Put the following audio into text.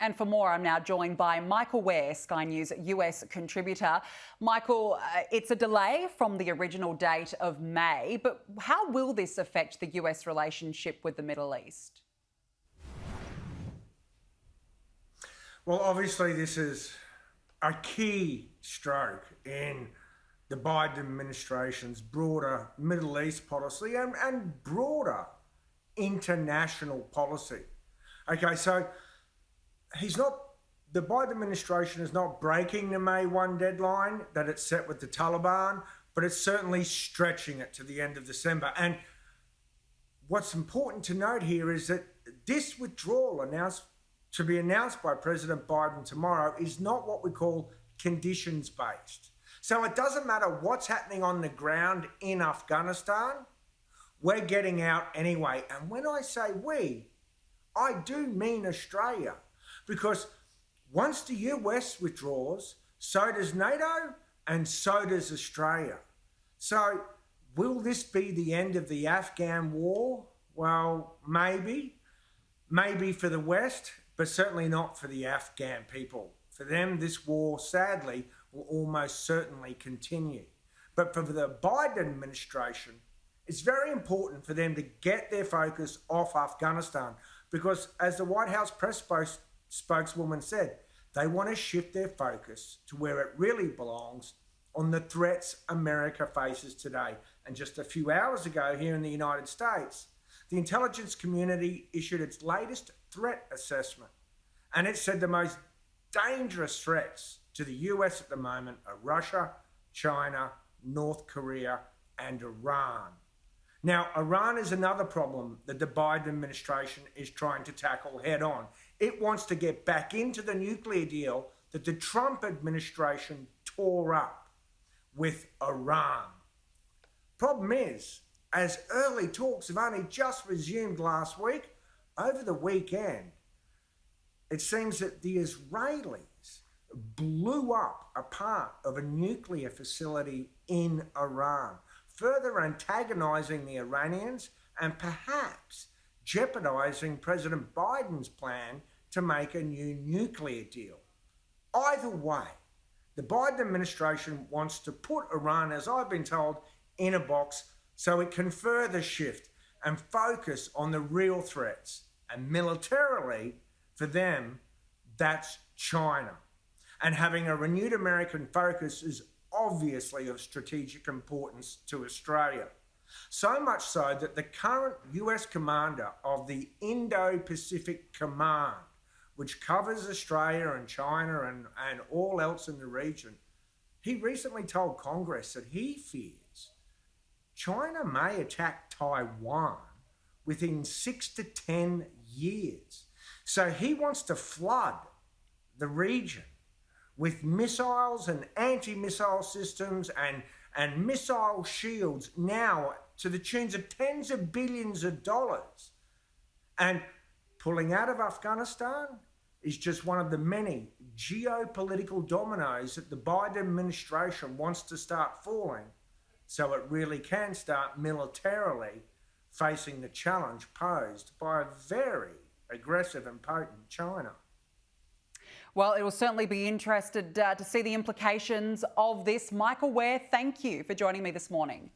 And for more, I'm now joined by Michael Ware, Sky News US contributor. Michael, it's a delay from the original date of May, but how will this affect the US relationship with the Middle East? Well, obviously, this is a key stroke in the Biden administration's broader Middle East policy and broader international policy. Okay, so the Biden administration is not breaking the May 1 deadline that it's set with the Taliban, but it's certainly stretching it to the end of December. And what's important to note here is that this withdrawal to be announced by President Biden tomorrow is not what we call conditions-based. So it doesn't matter what's happening on the ground in Afghanistan, we're getting out anyway. And when I say we, I do mean Australia, because once the US withdraws, so does NATO and so does Australia. So will this be the end of the Afghan war? Well, maybe for the West, but certainly not for the Afghan people. For them, this war, sadly, will almost certainly continue. But for the Biden administration, it's very important for them to get their focus off Afghanistan because, as the White House press spokeswoman said, they want to shift their focus to where it really belongs, on the threats America faces today. And just a few hours ago here in the United States, the intelligence community issued its latest threat assessment. And it said the most dangerous threats to the US at the moment are Russia, China, North Korea, and Iran. Now, Iran is another problem that the Biden administration is trying to tackle head on. It wants to get back into the nuclear deal that the Trump administration tore up with Iran. Problem is, as early talks have only just resumed last week, over the weekend, it seems that the Israelis blew up a part of a nuclear facility in Iran, further antagonizing the Iranians and perhaps jeopardizing President Biden's plan to make a new nuclear deal. Either way, the Biden administration wants to put Iran, as I've been told, in a box so it can further shift and focus on the real threats. And militarily, for them, that's China. And having a renewed American focus is obviously of strategic importance to Australia. So much so that the current US commander of the Indo-Pacific Command, which covers Australia and China and all else in the region, he recently told Congress that he fears China may attack Taiwan within 6 to 10 years. So he wants to flood the region with missiles and anti-missile systems and missile shields now to the tunes of tens of billions of dollars. And pulling out of Afghanistan is just one of the many geopolitical dominoes that the Biden administration wants to start falling so it really can start militarily facing the challenge posed by a very aggressive and potent China. Well, it will certainly be interested to see the implications of this. Michael Ware, thank you for joining me this morning.